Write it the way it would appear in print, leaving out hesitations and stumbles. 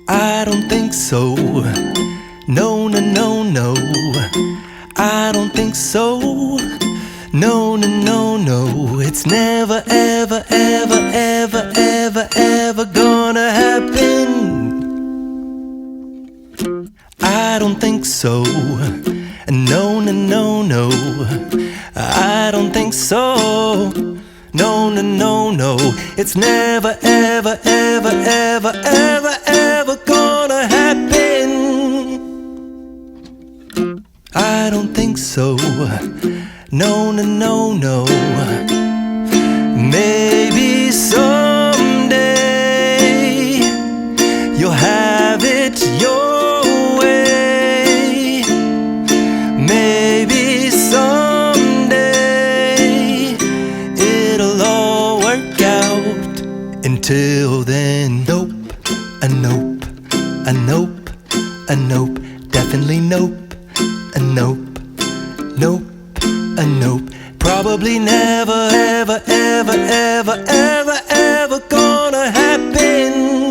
I don't think so. No, no, no, no. I don't think so. No, no, no, no. It's never, ever, ever, ever, ever, ever gonna happen. I don't think so. No, no, no, no. I don't think so. No, no, no, no. It's never, ever, ever, ever, ever, ever gonna happen. I don't think so. No, no, no, no. Maybe someday you'll have it your way. Maybe someday it'll all work out. Until then, nope, a nope, a nope, a nope, definitely nope, a nope, nope, a nope. Probably never, ever, ever, ever, ever, ever gonna happen.